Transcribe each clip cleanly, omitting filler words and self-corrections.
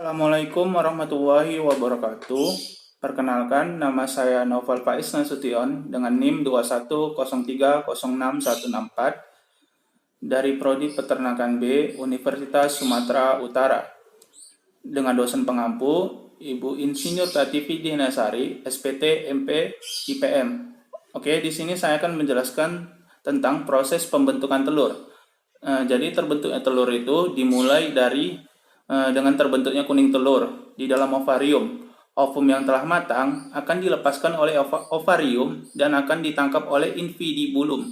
Assalamualaikum warahmatullahi wabarakatuh. Perkenalkan, nama saya Noval Faiz Nasution dengan NIM 210306064 dari Prodi Peternakan B, Universitas Sumatera Utara. Dengan dosen pengampu, Ibu Insinyur Tati Vidyanasari, SPT MP IPM. Oke, di sini saya akan menjelaskan tentang proses pembentukan telur. Jadi terbentuknya telur itu dimulai dengan terbentuknya kuning telur di dalam ovarium. Ovum yang telah matang akan dilepaskan oleh ovarium dan akan ditangkap oleh invidibulum.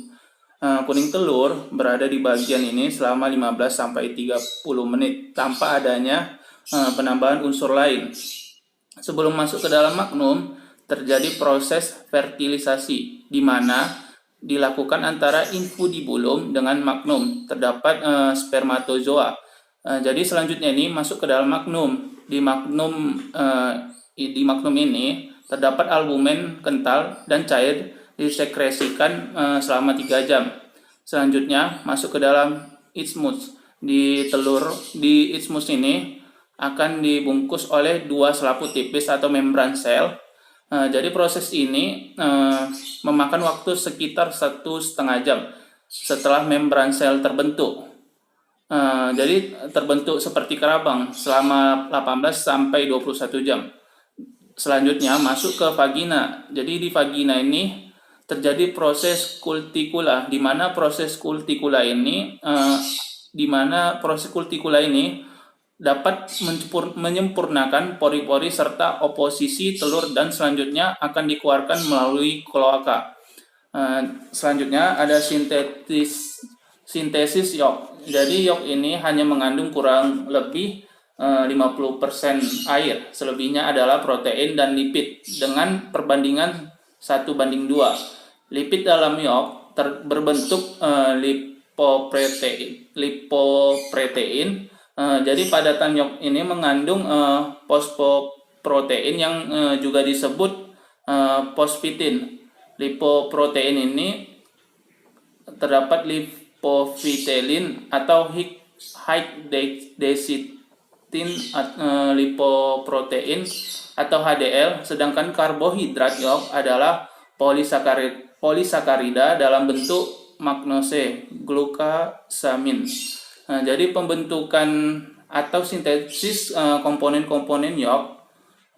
Kuning telur berada di bagian ini selama 15-30 menit tanpa adanya penambahan unsur lain. Sebelum masuk ke dalam magnum, terjadi proses fertilisasi di mana dilakukan antara infundibulum dengan magnum. Terdapat spermatozoa. Jadi selanjutnya ini masuk ke dalam magnum. Di magnum ini terdapat albumen kental dan cair disekresikan selama 3 jam. Selanjutnya masuk ke dalam isthmus. Di isthmus ini akan dibungkus oleh 2 selaput tipis atau membran sel. Jadi proses ini memakan waktu sekitar 1,5 jam setelah membran sel terbentuk. Jadi terbentuk seperti kerabang selama 18-21 jam. Selanjutnya masuk ke vagina. Jadi di vagina ini terjadi proses kultikula, di mana proses kultikula ini dapat menyempurnakan pori-pori serta oposisi telur dan selanjutnya akan dikeluarkan melalui kloaka. Selanjutnya ada sintesis yolk. Jadi yolk ini hanya mengandung kurang lebih 50% air. Selebihnya adalah protein dan lipid dengan perbandingan 1:2. Lipid dalam yolk berbentuk lipoprotein. Jadi padatan yolk ini mengandung fosfoprotein yang juga disebut fosfitin. Lipoprotein ini terdapat lipofitelin atau high density lipoprotein atau HDL, sedangkan karbohidrat yolk adalah polisakarida dalam bentuk magnose glukosamin. Jadi pembentukan atau sintesis komponen-komponen yolk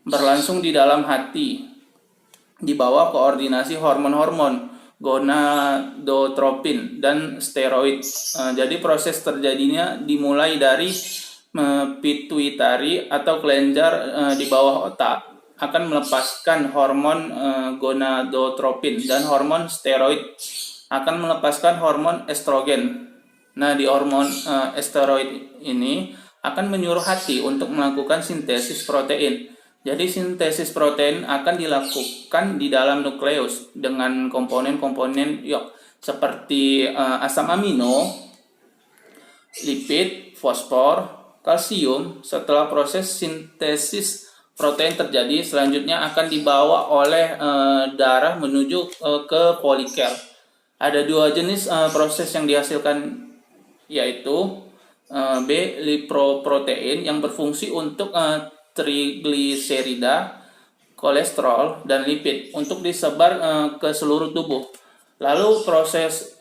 berlangsung di dalam hati di bawah koordinasi hormon-hormon gonadotropin dan steroid. Jadi proses terjadinya dimulai dari pituitari atau kelenjar di bawah otak akan melepaskan hormon gonadotropin dan hormon steroid akan melepaskan hormon estrogen. Nah, di hormon steroid ini akan menyuruh hati untuk melakukan sintesis protein. Jadi sintesis protein akan dilakukan di dalam nukleus dengan komponen-komponen yolk seperti asam amino, lipid, fosfor, kalsium. Setelah proses sintesis protein terjadi, selanjutnya akan dibawa oleh darah menuju ke folikel. Ada 2 jenis proses yang dihasilkan, yaitu B. lipoprotein yang berfungsi untuk trigliserida, kolesterol, dan lipid untuk disebar ke seluruh tubuh. Lalu proses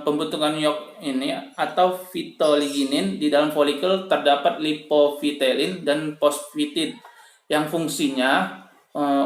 pembentukan yolk ini atau fitoliginin di dalam folikel terdapat lipofitelin dan fosfitin yang fungsinya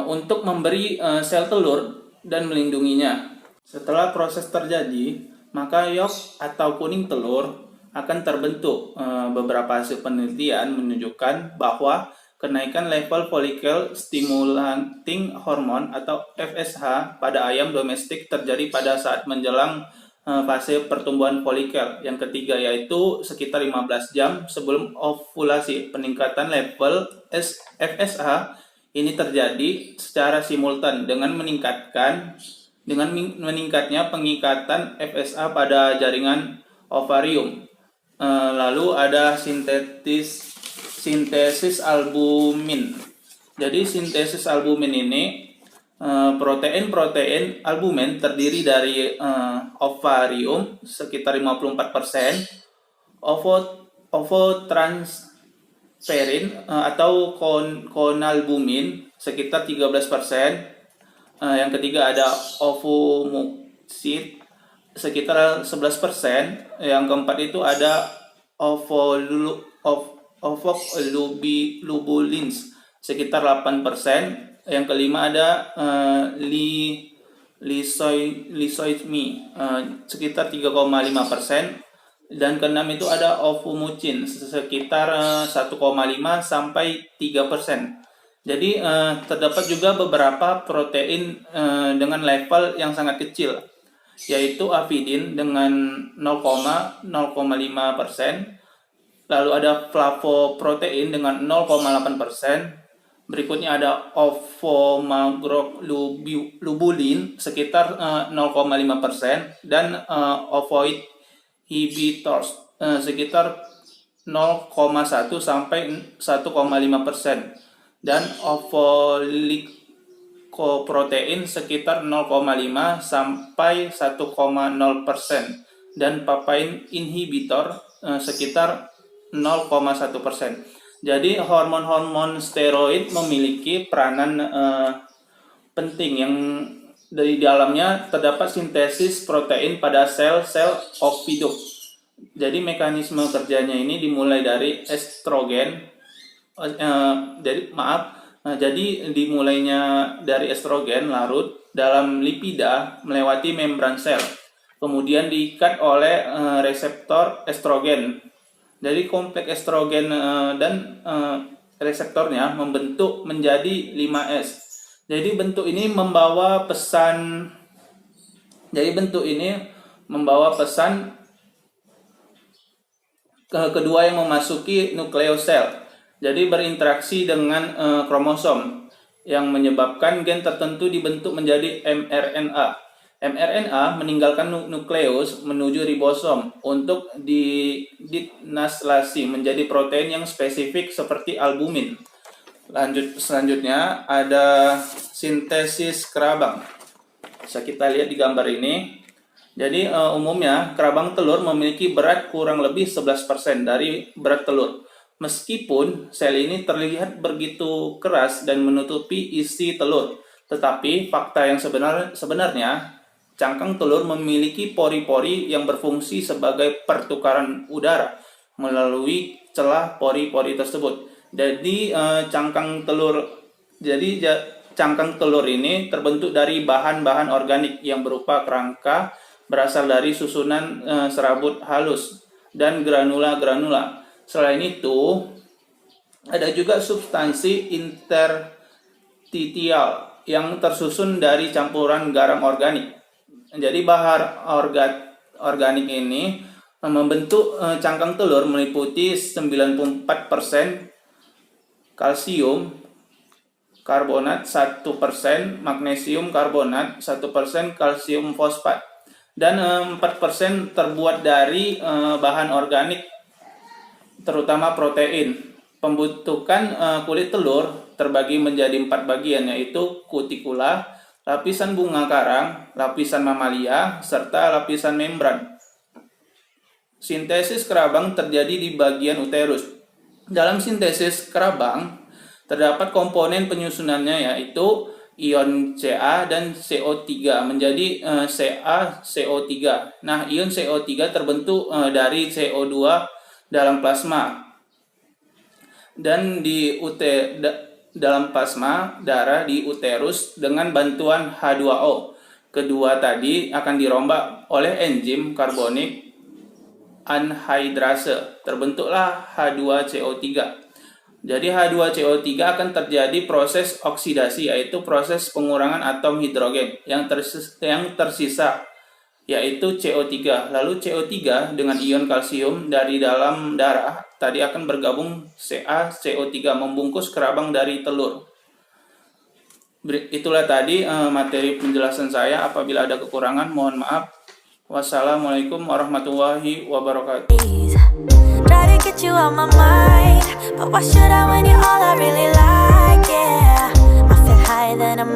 untuk memberi sel telur dan melindunginya. Setelah proses terjadi, maka yolk atau kuning telur akan terbentuk. Beberapa hasil penelitian menunjukkan bahwa kenaikan level follicle stimulating hormone atau FSH pada ayam domestik terjadi pada saat menjelang fase pertumbuhan folikel. Yang ketiga yaitu sekitar 15 jam sebelum ovulasi. Peningkatan level FSH ini terjadi secara simultan dengan meningkatnya pengikatan FSH pada jaringan ovarium. Lalu ada sintesis albumin. Jadi sintesis albumin ini protein albumin terdiri dari ovarium sekitar 54%, atau konalbumin sekitar 13%. Yang ketiga ada ovomucin sekitar 11%. Yang keempat itu ada ovoglobulins sekitar 8%. Yang kelima ada lysozyme sekitar 3,5%. Dan keenam itu ada ovomucin sekitar 1,5 sampai 3%. Jadi terdapat juga beberapa protein dengan level yang sangat kecil, yaitu avidin dengan 0,05%, lalu ada flavoprotein dengan 0,8%, berikutnya ada ovoimmunoglobulin sekitar 0,5%, dan ovoid inhibitors sekitar 0,1 sampai 1,5%, dan ovolikoprotein sekitar 0,5 sampai 1,0%, dan papain inhibitor sekitar 0,1%. Jadi hormon-hormon steroid memiliki peranan penting yang dari dalamnya terdapat sintesis protein pada sel-sel oviduk. Jadi mekanisme kerjanya ini dimulai dari dimulainya dari estrogen larut dalam lipida melewati membran sel, kemudian diikat oleh reseptor estrogen. Jadi kompleks estrogen dan reseptornya membentuk menjadi 5S. Jadi bentuk ini membawa pesan kedua yang memasuki nukleosel. Jadi berinteraksi dengan kromosom yang menyebabkan gen tertentu dibentuk menjadi mRNA. mRNA meninggalkan nukleus menuju ribosom untuk dinaslasi menjadi protein yang spesifik seperti albumin. Selanjutnya ada sintesis kerabang. Bisa kita lihat di gambar ini. Jadi umumnya kerabang telur memiliki berat kurang lebih 11% dari berat telur. Meskipun sel ini terlihat begitu keras dan menutupi isi telur, tetapi fakta yang sebenarnya cangkang telur memiliki pori-pori yang berfungsi sebagai pertukaran udara melalui celah pori-pori tersebut. Jadi cangkang telur ini terbentuk dari bahan-bahan organik yang berupa kerangka, berasal dari susunan serabut halus dan granula-granula. Selain itu, ada juga substansi interstitial yang tersusun dari campuran garam organik. Jadi bahan organik ini membentuk cangkang telur meliputi 94% kalsium karbonat 1%, magnesium karbonat 1%, kalsium fosfat, dan 4% terbuat dari bahan organik terutama protein. Pembentukan kulit telur terbagi menjadi 4 bagian, yaitu kutikula, lapisan bunga karang, lapisan mamalia, serta lapisan membran. Sintesis kerabang terjadi di bagian uterus. Dalam sintesis kerabang, terdapat komponen penyusunannya, yaitu ion Ca dan CO3 menjadi CaCO3. Nah, ion CO3 terbentuk dari CO2 dalam plasma dan dalam plasma darah di uterus dengan bantuan H2O. Kedua tadi akan dirombak oleh enzim karbonik anhidrase, terbentuklah H2CO3. Jadi H2CO3 akan terjadi proses oksidasi, yaitu proses pengurangan atom hidrogen yang tersisa, yaitu CO3. Lalu CO3 dengan ion kalsium dari dalam darah tadi akan bergabung CaCO3 membungkus kerabang dari telur. Itulah tadi materi penjelasan saya. Apabila ada kekurangan, mohon maaf. Wassalamualaikum warahmatullahi wabarakatuh. Try to get you out my mind, but why should I when you're all I really like? Yeah, I feel higher than a